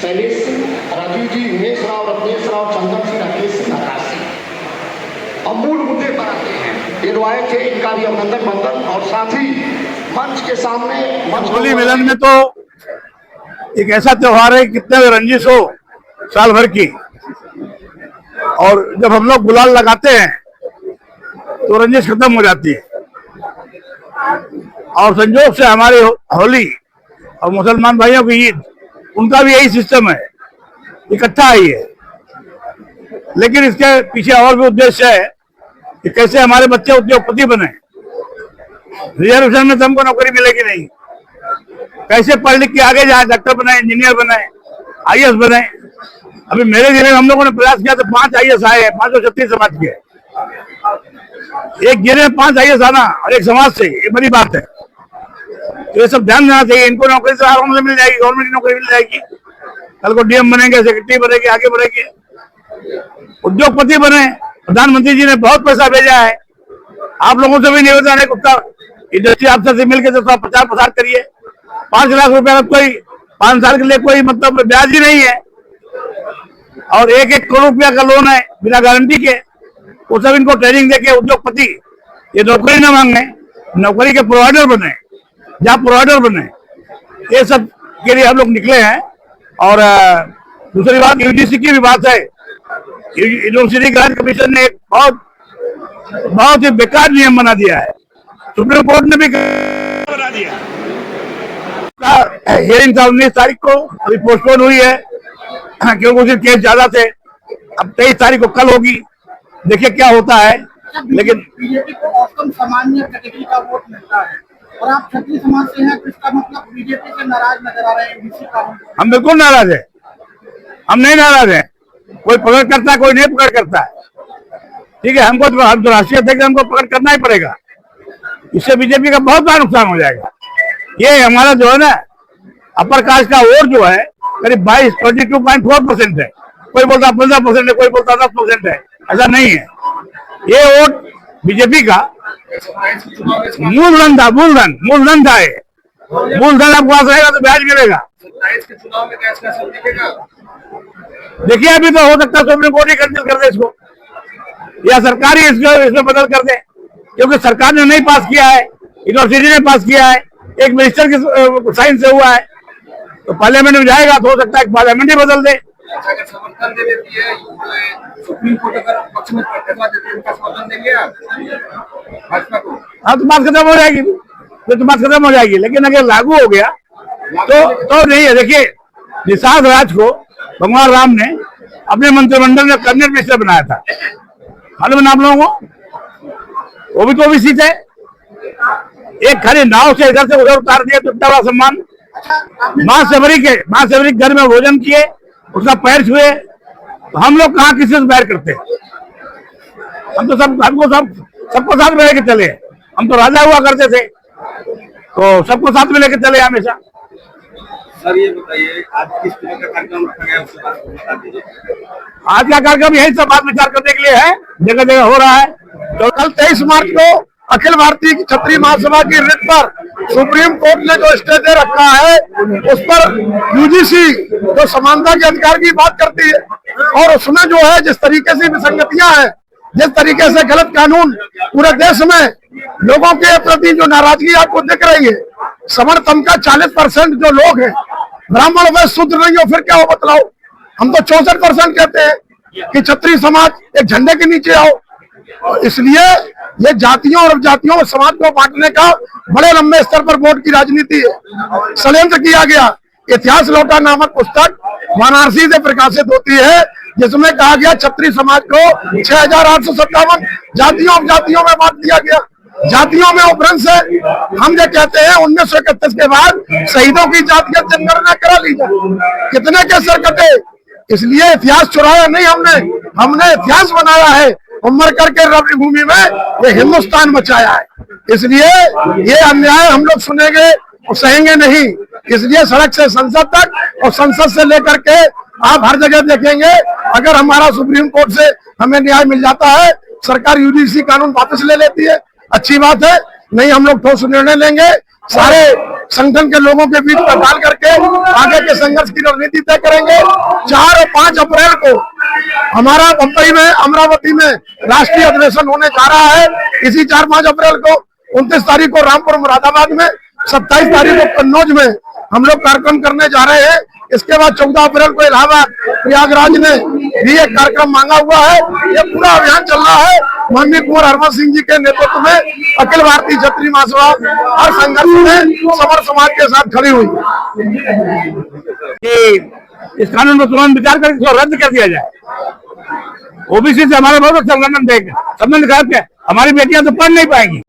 शैलेश सिंह, राजीव जी, उमेश राव, रत्नेश राव, चंदन सिंह, राकेश सिंह, आकाश सिंह। अब मूल मुद्दे पर आते हैं। ये आए थे, इनका भी अभिनंदन बंदन, और साथ ही मंच के सामने होली मिलन में तो एक ऐसा त्योहार है, कितने भी रंजिश हो साल भर की, और जब हम लोग गुलाल लगाते हैं तो रंजिश खत्म हो जाती है। और संजोग से हमारी होली और मुसलमान भाइयों की ईद, उनका भी यही सिस्टम है, इकट्ठा आई है। लेकिन इसके पीछे और भी उद्देश्य है कि कैसे हमारे बच्चे उद्योगपति बने। रिजर्वेशन में तो हमको नौकरी मिलेगी नहीं, कैसे पढ़ लिख के आगे जाए, डॉक्टर बनाए, इंजीनियर बनाए, IAS बने। अभी मेरे जिले में हम लोगों ने प्रयास किया तो 5 IAS आए हैं, 5 क्षत्रिय समाज के। एक जिले में 5 IAS आना और एक समाज से, ये बड़ी बात है। तो ये सब ध्यान देना चाहिए। इनको नौकरी से आराम से मिल जाएगी, गवर्नमेंट नौकरी मिल जाएगी, कल को DM बनेंगे, सेक्रेटरी बनेंगे, आगे बढ़ेंगे, उद्योगपति बने। प्रधानमंत्री जी ने बहुत पैसा भेजा है। आप लोगों से भी निवेदन है, उसका इंडस्ट्री अफसर से मिलकर तो प्रचार प्रसार करिए। 5 लाख रुपए का कोई 5 साल के लिए कोई मतलब ब्याज ही नहीं है, और 1-1 करोड़ रुपया का लोन है बिना गारंटी के। वो सब इनको ट्रेनिंग देके उद्योगपति ये नौकरी न मांगे, नौकरी के प्रोवाइडर बने, जहाँ प्रोवाइडर बने। ये सब के लिए हम लोग निकले हैं। और दूसरी बात, UGC की भी बात है। यूनिवर्सिटी ग्रांट कमीशन ने एक बहुत ही बेकार नियम बना दिया है, सुप्रीम कोर्ट ने भी बना दिया। हियरिंग था 19 तारीख को, अभी पोस्टपोन हुई है क्योंकि उस दिन केस ज्यादा थे। अब 23 तारीख को कल होगी, देखिए क्या होता है। लेकिन बीजेपी को औसतन सामान्य कैटेगरी का वोट मिलता है और आप क्षत्रिय समाज से हैं, तो इसका मतलब बीजेपी से नाराज नजर आ रहे हैं OBC कानून। हम बिल्कुल नाराज है, हम नहीं नाराज है। कोई पकड़ करता है, कोई नहीं पकड़ करता है, ठीक है। हम तो राष्ट्रीय अध्यक्ष, हमको पकड़ करना ही पड़ेगा। इससे बीजेपी का बहुत बड़ा नुकसान हो जाएगा। ये हमारा जो है ना अपर कास्ट का वोट जो है करीब 22.4% है। कोई बोलता 15% है, कोई बोलता 10% है। ऐसा नहीं है। ये वोट बीजेपी का मूलधन था, मूलधन था। ये मूलधन आपको पास रहेगा तो ब्याज मिलेगा। देखिए अभी तो हो सकता है सुप्रीम कोर्ट ही कैंसिल कर दे इसको, या सरकार ही इसमें बदल कर दे, क्योंकि सरकार ने नहीं पास किया है, यूनिवर्सिटी ने पास किया है, एक मिनिस्टर के साइन से हुआ है, तो पार्लियामेंट में जाएगा तो हो सकता है पार्लियामेंट ही बदल दे। समर्थन दे देती है सुप्रीम कोर्ट, अगर पक्ष में फैसला देती है, उनका समर्थन देंगे आप भाजपा को? हाँ, तो बात खत्म हो जाएगी, तो बात खत्म हो जाएगी। लेकिन अगर लागू हो गया तो नहीं है। देखिए निषाद राज को भगवान राम ने अपने मंत्रिमंडल में कैबिनेट मिनिस्टर बनाया था, मालूम है आप लोगों को? वो भी तो OBC थे। एक खाली नाव से इधर से उधर उतार दिया तो इतना बड़ा सम्मान। माँ सेवरी घर में भोजन किए, उसका पैर छुए, तो हम लोग कहाँ किसी से बैर करते? हम तो सबको साथ में लेके चले। हम तो राजा हुआ करते थे, तो सबको साथ में लेके चले हमेशा। सर ये बताइए, आज किस तरह का कार्यक्रम रखा गया, उसके बारे में बता दीजिए। आज का कार्यक्रम यही सब बात विचार करने के लिए है, जगह जगह हो रहा है। तो कल 23 मार्च को अखिल भारतीय क्षत्रिय महासभा की रिट पर सुप्रीम कोर्ट ने जो स्टे दे रखा है, उस पर UGC जो समानता के अधिकार की बात करती है, और उसमें जो है जिस तरीके से विसंगतियां हैं, जिस तरीके से गलत कानून पूरे देश में लोगों के प्रति जो नाराजगी आपको दिख रही है, समर्थन का 40% जो लोग हैं ब्राह्मण व शूद्र नहीं हो, फिर क्या हो बतलाओ? हम तो 64% कहते हैं कि क्षत्रिय समाज एक झंडे के नीचे आओ। इसलिए ये जातियों और उपजातियों समाज को बांटने का बड़े लंबे स्तर पर वोट की राजनीति है, षड्यंत्र किया गया। इतिहास लौटा नामक पुस्तक वाराणसी से प्रकाशित होती है, जिसमें कहा गया क्षत्रिय समाज को 6857 जातियों उपजातियों में बांट दिया गया। जातियों में उपरंश है। हम जो कहते हैं 1931 के बाद शहीदों की जातिगत जनगणना करा ली जाए, कितने के सर कटे। इसलिए इतिहास चुराया नहीं हमने इतिहास बनाया है। उम्र करके रवि भूमि में ये हिंदुस्तान बचाया है। इसलिए ये अन्याय हम लोग सुनेंगे और सहेंगे नहीं। इसलिए सड़क से संसद तक और संसद से लेकर के आप हर जगह देखेंगे, अगर हमारा सुप्रीम कोर्ट से हमें न्याय मिल जाता है, सरकार UGC कानून वापस ले लेती है, अच्छी बात है। नहीं, हम लोग ठोस निर्णय लेंगे। संगठन के लोगों के बीच में डाल करके आगे के संघर्ष की रणनीति तय करेंगे। 4 और 5 अप्रैल को हमारा बम्बई में, अमरावती में राष्ट्रीय अधिवेशन होने जा रहा है। इसी 4-5 अप्रैल को, 29 तारीख को रामपुर मुरादाबाद में, 27 तारीख को कन्नौज में हम लोग कार्यक्रम करने जा रहे हैं। इसके बाद 14 अप्रैल को इलाहाबाद, प्रयागराज में भी एक कार्यक्रम मांगा हुआ है। ये पूरा अभियान चल रहा है। माननीय कुंवर हरवंश सिंह जी के नेतृत्व में अखिल भारतीय क्षत्रिय महासभा हर संघर्ष में समर समाज के साथ खड़ी हुई कि इस कानून को तुरंत विचार कर इसको रद्द कर दिया जाए। ओबीसी से हमारे बहुत संबंध करके हमारी बेटियां तो पढ़ नहीं पाएंगी।